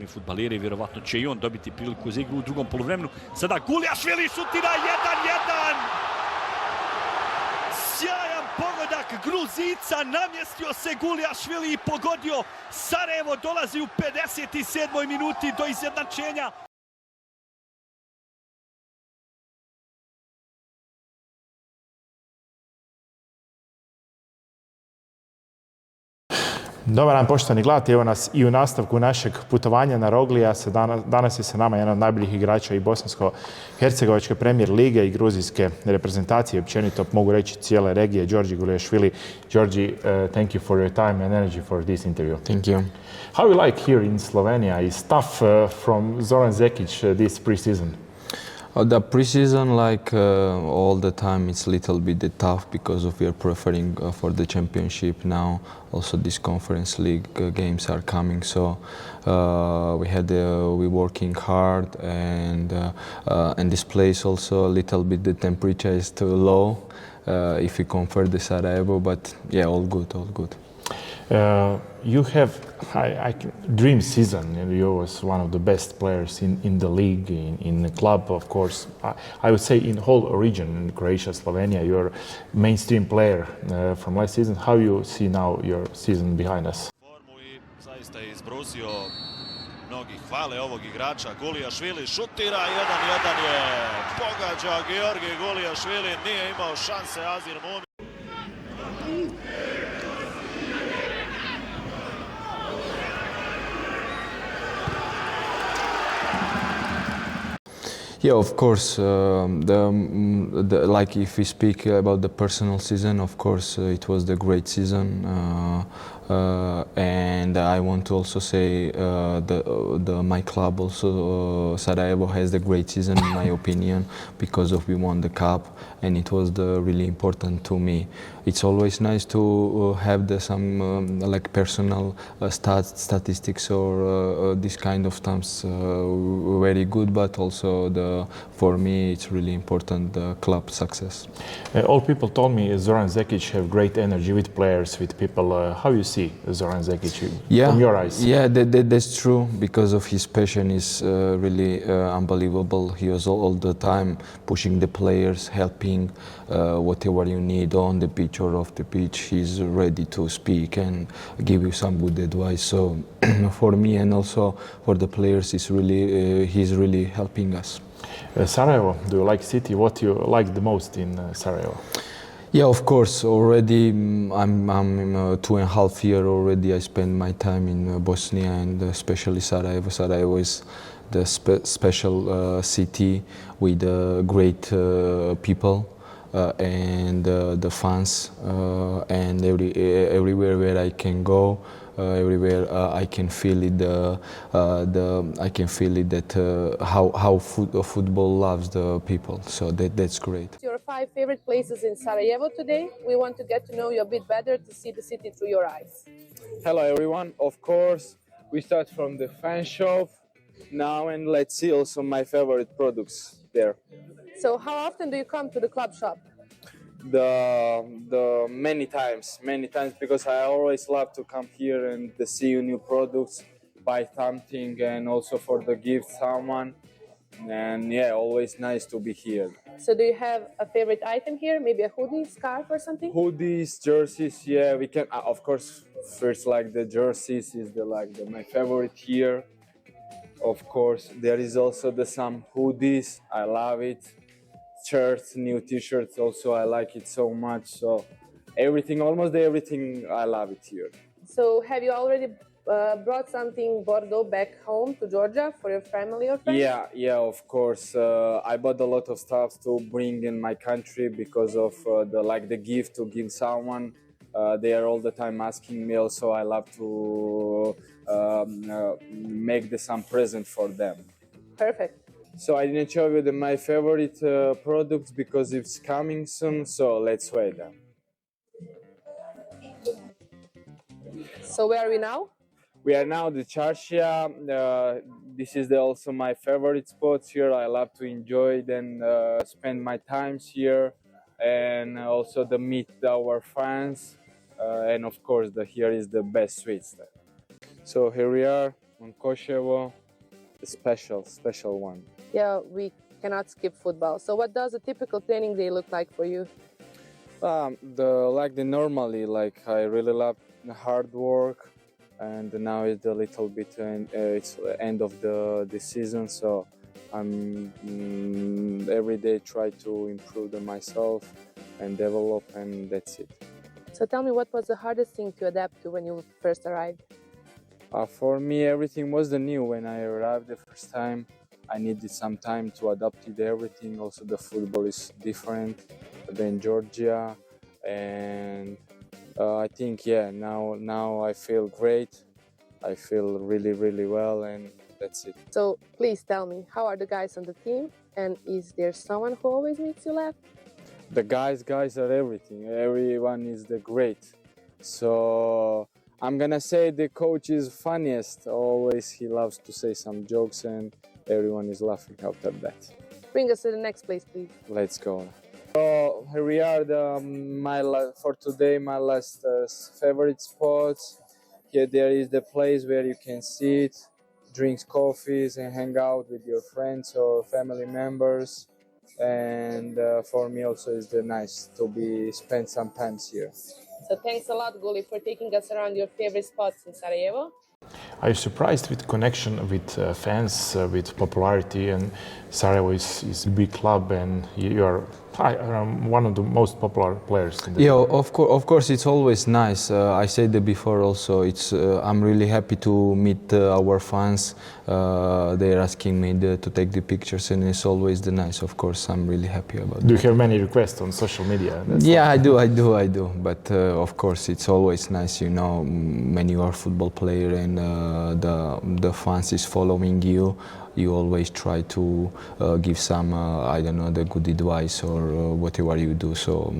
moderni fudbaleri, vjerovatno će i on dobiti priliku za igru u drugom poluvremenu. Sada Guliashvili šutira 1-1! Sjajan pogodak Gruzica, namjestio se Guliashvili i pogodio. Sarajevo dolazi u 57. minuti do izjednačenja. Dobar dan, poštovani gledatelji, evo nas i u nastavku našeg putovanja na Roglija. Danas je sa nama jedan od najboljih igrača i bosansko-hercegovačke Premijer Lige i gruzijske reprezentacije, općenito mogu reći cijele regije, Giorgi Guliashvili. Giorgi, thank you for your time and energy for this interview. Thank you. How you like here in Slovenia? It's tough from Zoran Zekić this pre-season. The pre-season, like all the time, it's a little bit tough because of we are preferring for the championship now. Also, this conference league games are coming, so we working hard, and this place also a little bit the temperature is too low if we compare the Sarajevo, but yeah, all good, all good. You have dream season, and you was one of the best players in the league, in the club, of course. I would say in the whole region, in Croatia, Slovenia, you're a mainstream player from last season. How you see now your season behind us? Formu i zaista je izbrusio. Mnogi hvale ovog igrača. Guliashvili šutira, 1-1 je. Pogađa Giorgi Guliashvili, nije imao šanse Azir Mumi. Yeah, of course. Like if we speak about the personal season, of course, it was the great season, and I want to also say my club also Sarajevo has the great season in my opinion because of we won the cup, and it was really important to me. It's always nice to have some like personal statistics or this kind of things very good, but also for me it's really important the club success. All people told me Zoran Zekić have great energy with players, with people. How you see Zoran Zekić from your eyes? Yeah, that's true because of his passion is really unbelievable. He was all the time pushing the players, helping whatever you need on the pitch or off the pitch. He's ready to speak and give you some good advice. So for me and also for the players, he's really helping us. Sarajevo, do you like city? What do you like the most in Sarajevo? Yeah, of course. Already, I'm 2.5 years already. I spend my time in Bosnia and especially Sarajevo. Sarajevo is the special city with great people and the fans and everywhere where I can go. Everywhere I can feel it. I can feel it that how football loves the people. So that's great. Your 5 favorite places in Sarajevo today. We want to get to know you a bit better, to see the city through your eyes. Hello everyone. Of course, we start from the fan shop now, and let's see also my favorite products there. So how often do you come to the club shop? The many times because I always love to come here and to see new products, buy something, and also for the gift someone, and yeah, always nice to be here. So do you have a favorite item here, maybe a hoodie, scarf or something? Hoodies, jerseys, yeah, we can of course first like the jerseys is my favorite here. Of course there is also some hoodies, I love it. Shirts, new t-shirts also, I like it so much. So almost everything, I love it here. So have you already brought something Bordeaux back home to Georgia for your family or friends? Yeah, of course. I bought a lot of stuff to bring in my country because of the gift to give someone. They are all the time asking me also. I love to make some present for them. Perfect. So I didn't show you my favorite products because it's coming soon, so let's wait then. So where are we now? We are now the Charcia. This is also my favorite spots here. I love to enjoy it and spend my times here, and also to meet our fans. And of course, here is the best sweets. So here we are. on Koševo, a special one. Yeah, we cannot skip football. So what does a typical training day look like for you? Normally, I really love the hard work, and now it's a little bit, it's the end of the season, so I'm every day try to improve myself and develop, and that's it. So tell me, what was the hardest thing to adapt to when you first arrived? For me, everything was new when I arrived the first time. I needed some time to adapt to everything. Also, the football is different than Georgia, and I think now I feel great. I feel really well, and that's it. So please tell me, how are the guys on the team? And is there someone who always makes you laugh? The guys are everything. Everyone is the great. So I'm gonna say the coach is funniest. Always he loves to say some jokes, and everyone is laughing after that. Bring us to the next place, please. Let's go. So here we are, for today, my last favorite spots. Here there is the place where you can sit, drink coffees and hang out with your friends or family members. And for me also it's nice to spend some time here. So thanks a lot, Guli, for taking us around your favorite spots in Sarajevo. Are you surprised with connection with fans, with popularity? And Sarajevo is a big club, and you are one of the most popular players in the Yeah, of course, it's always nice. I said that before also. I'm really happy to meet our fans. They're asking me to take the pictures, and it's always nice. Of course, I'm really happy about it. Do you have many requests on social media? Yeah, I do. But of course, it's always nice, when you are a football player and the fans is following you. You always try to give some, the good advice or whatever you do. So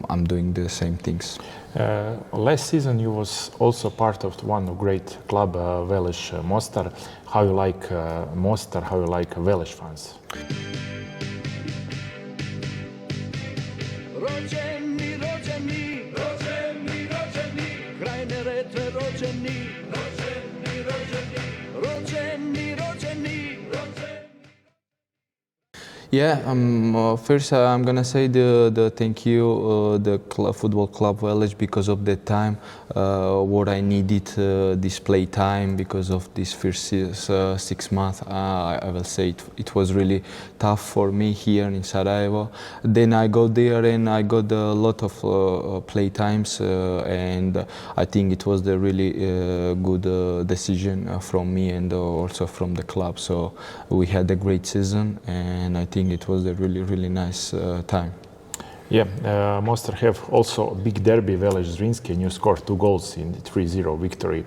I'm doing the same things. Last season you was also part of one great club, Velež Mostar. How you like Mostar? How you like Velež fans? Rođeni, kraj Neretve rođeni. Yeah, first I'm gonna say the thank you the football club Velež because of that time what I needed this play time because of this first 6 months. I will say it was really tough for me here in Sarajevo. Then I got there and I got a lot of play times and I think it was the really good decision from me and also from the club. So we had a great season and I think it was a really nice time. Yeah, Mostar have also a big derby, Velež-Zrinski, and you scored 2 goals in the 3-0 victory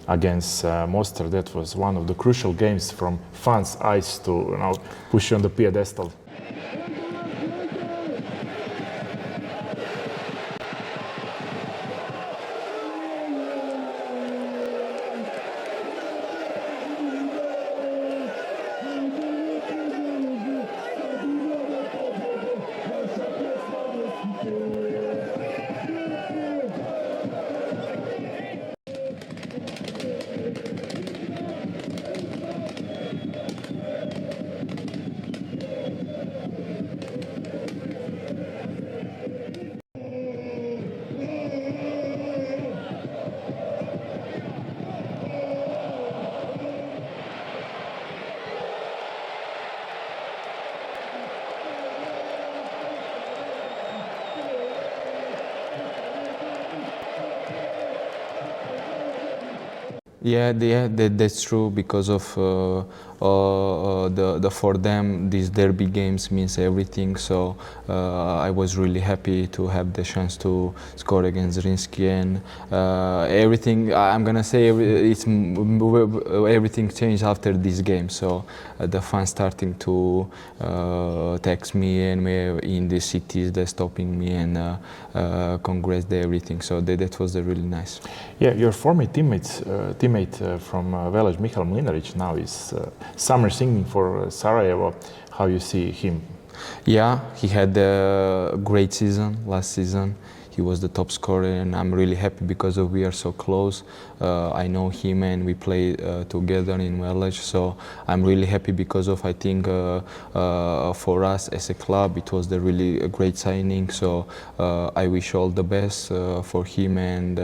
against Mostar. That was one of the crucial games from fans' eyes to push you on the pedestal. Yeah, that's true because of for them these derby games means everything. So I was really happy to have the chance to score against Zrinski and everything. I'm gonna say everything changed after this game. So the fans starting to text me and in the cities they're stopping me and congrats everything. So that was really nice. Yeah, your former teammate from Velež, MIHAEL MLINARIĆ, now is summer singing for Sarajevo. How you see him? Yeah, he had a great season last season. he was the top scorer, and I'm really happy because of we are so close. I know him and we play together in Velež, so I'm really happy because of, I think, for us as a club it was the really great signing. So I wish all the best for him, and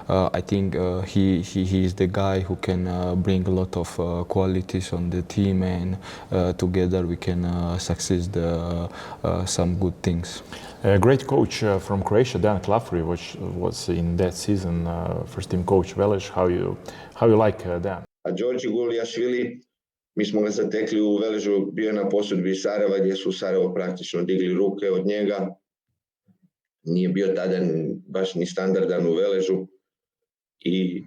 I think he is the guy who can bring a lot of qualities on the team, and together we can succeed some good things. A great coach from Croatia, Dan KLAFURIĆ, which was in that season first team coach Velež. How you like Dan? A Giorgi Guliashvili, mi smo ga zatekli u Veležu, bio je na posudbi iz Sarajeva, gdje su u Sarajevo praktično digli ruke od njega. Nije bio tada baš ni standardan u Veležu i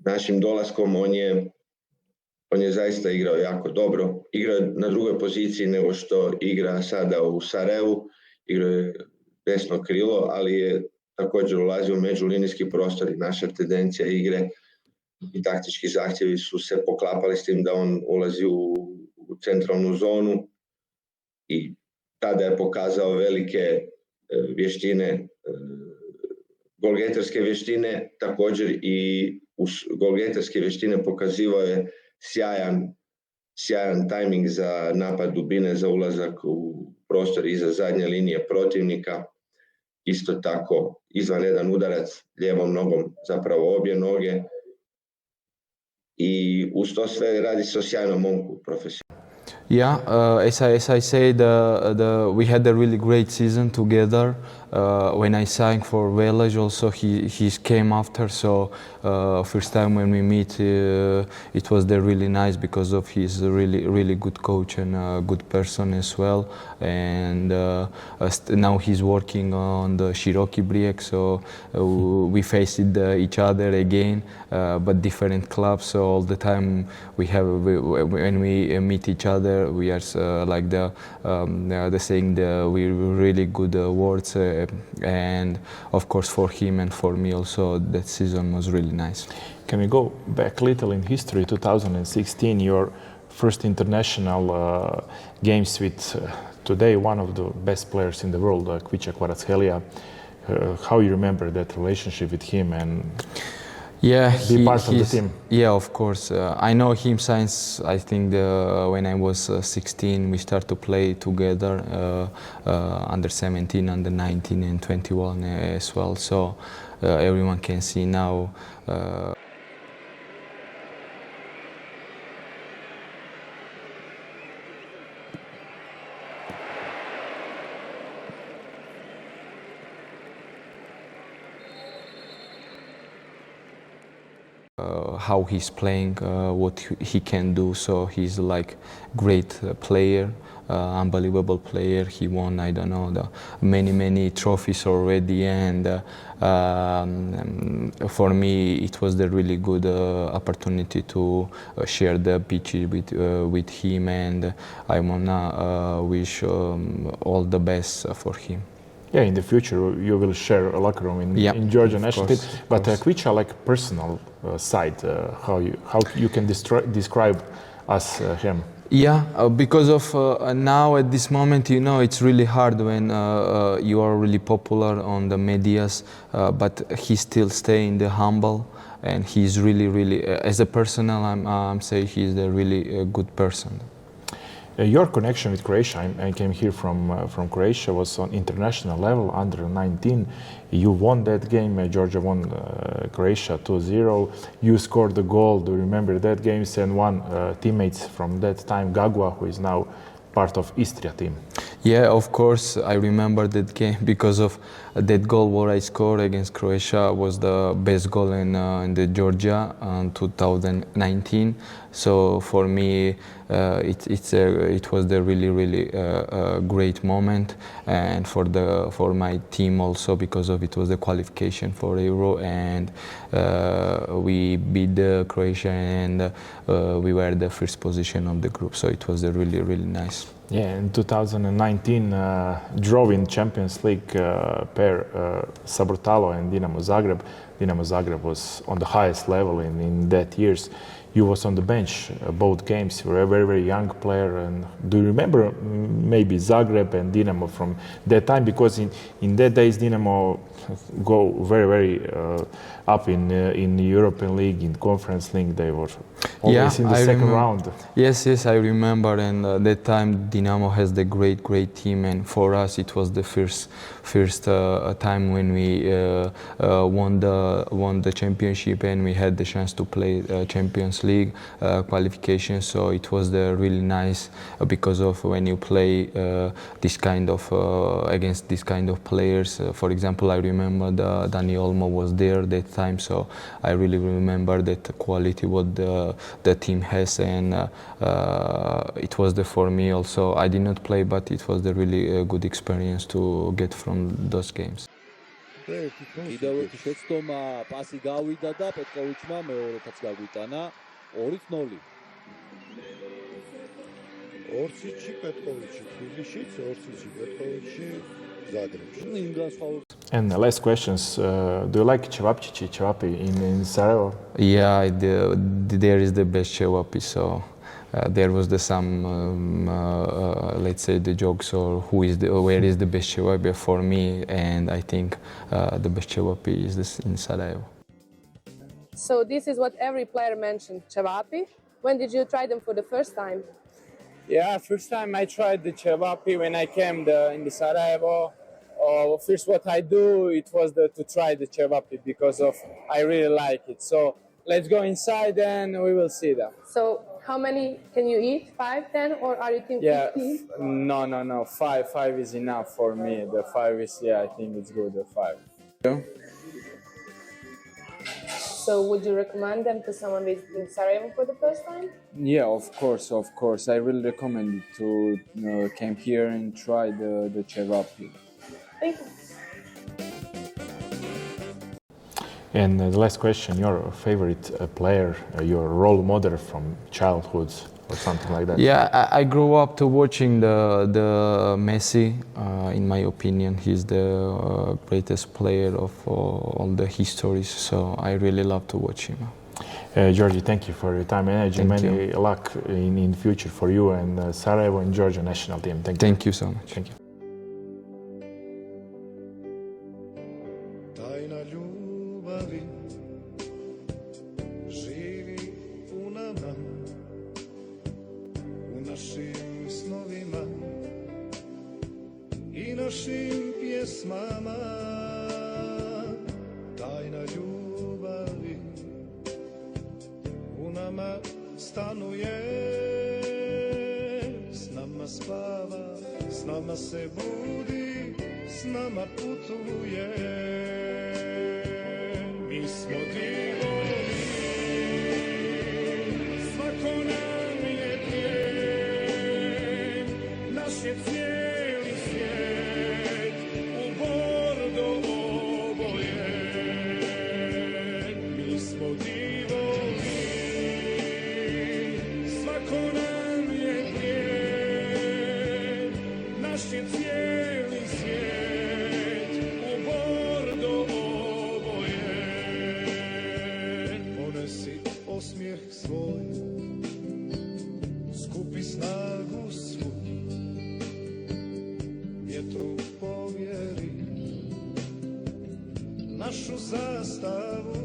našim dolaskom on je zaista igrao jako dobro. Igrao je na drugoj poziciji nego što igra sada u Sarajevu. Igrao je desno krilo, ali je također ulazio u međulinijski prostor i naša tendencija igre i taktički zahtjevi su se poklapali s tim da on ulazi u centralnu zonu i tada je pokazao velike vještine, golgeterske vještine, također i uz golgeterske vještine pokazivao je sjajan tajming za napad dubine, za ulazak u prostor iza zadnje linije protivnika. Isto tako izvanredan udarac lijevom nogom, zapravo obje noge. I uz to sve radi se o sjajnom momku, profesionalnom. Yeah, as I said, we had a really great season together. When I signed for Velež, also he came after. So first time when we meet, it was really nice because of he's a really good coach and a good person as well. And now he's working on the Široki Brijeg, so we faced each other again, but different clubs. So all the time when we meet each other, we are like the saying we really good words, and of course for him and for me also that season was really nice. Can we go back a little in history? 2016, your first international games with today one of the best players in the world, Khvicha, Kvaratskhelia. How you remember that relationship with him and be part of the team? Yeah, of course. I know him since I think when I was 16, we started to play together, under 17, under 19 and 21 as well. So everyone can see now. How he's playing, what he can do. So he's like great player, unbelievable player. He won, I don't know, many trophies already, and for me it was the really good opportunity to share the pitch with him, and I wanna wish all the best for him. Yeah, in the future you will share a locker room in Georgia national team. But Khvicha, like personal side, how you can describe us him? Yeah, because of now at this moment, you know, it's really hard when you are really popular on the medias, but he still staying the humble, and he's really as a personal, I'm saying he's a really good person. Your connection with Croatia, I came here from Croatia, was on international level, under 19. You won that game, Georgia won Croatia 2-0. You scored the goal, do you remember that game? And one teammates from that time, Kakva, who is now part of Istria team. Yeah, of course, I remember that game because of that goal where I scored against Croatia was the best goal in the Georgia in 2019. So for me, it was the really great moment, and for my team also because of it was the qualification for Euro, and we beat Croatia, and we were the first position of the group. So it was really nice. Yeah, in 2019, draw in Champions League pair Sabortalo and Dinamo Zagreb. Dinamo Zagreb was on the highest level in that years. you was on the bench both games. You were a very, very young player. And do you remember maybe Zagreb and Dinamo from that time? Because in that days Dinamo go very, very up in the European League, in Conference League. They were always in the second round. Yes, I remember. And that time Dinamo has the great team. And for us it was the first time when we won the championship, and we had the chance to play Champions League qualification. So it was really nice because of when you play this kind of against this kind of players. For example, I remember Dani Olmo was there that time, so I really remember that quality what the team has, and it was for me also. I did not play, but it was a really good experience to get from those games. კიდევ ერთი შეცდომა, პასი გავიდა და პეტროვიჩმა მეორეთაც გაგვიტანა 2-0. ორციცი პეტროვიჩი თბილისშიც, ორციცი პეტროვიჩი ზაგრებში. იმ განსხვავებას. And the last questions, do you like ČEVAPI in Sarajevo? Yeah, there is the best ČEVAPI, so there was some let's say the jokes, or where is the best ČEVAPI for me, and I think the best ČEVAPI is this in Sarajevo. So this is what every player mentioned, ČEVAPI. When did you try them for the first time? Yeah, first time I tried the ČEVAPI when I came in the Sarajevo. First what I do, it was to try the ČEVAPI because I really like it. So let's go inside and we will see that. So how many can you eat? 5, 10, or are you thinking 15? No. 5 is enough for me. The 5 is, I think it's good, the 5. Yeah. So would you recommend them to someone visiting Sarajevo for the first time? Yeah, of course. I really recommend it to come here and try the ČEVAPI. Thank you. And the last question, your favorite player, your role model from childhood or something like that? Yeah, I grew up to watching the Messi. In my opinion, he's the greatest player of all the histories, so I really love to watch him. Giorgi, thank you for your time and energy. Many luck in future for you and Sarajevo and Georgia national team. Thank you so much. Thank you. Tajna ljubavi živi u nama, u našim snovima i našim pjesmama. Tajna ljubavi u nama stanuje, s nama spava, s nama se budi, s nama putuje. Mi smo divovi, svako nam je plijen, naš je cijeli svijet u bordo obojen. Mi smo divovi, svako nam je plijen, naš je cijeli svijet u bordo obojen. Ponesi osmijeh svoj, skupi snagu svu, vjetru povjeri našu zastavu,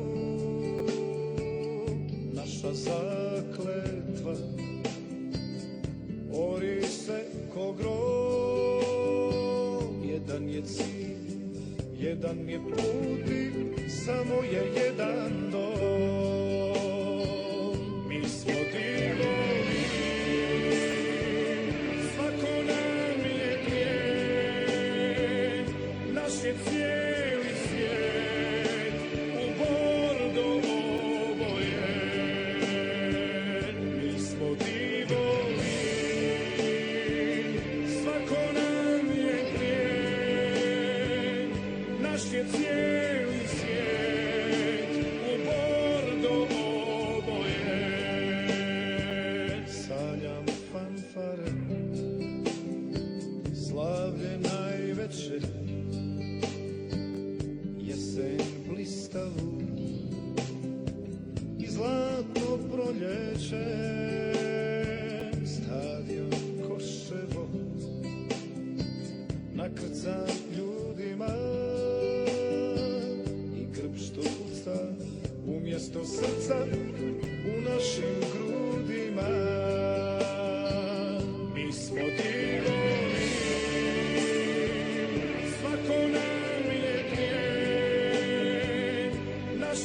naša zakletva ori se ko grom. Jedan je cilj, jedan je put i samo je jedan dom. Mi smo divovi, svako nam je plijen, naš je cijeli svijet u bordo obojen. Mi smo divovi, svako nam je plijen, naš je cijeli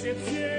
više cijeni.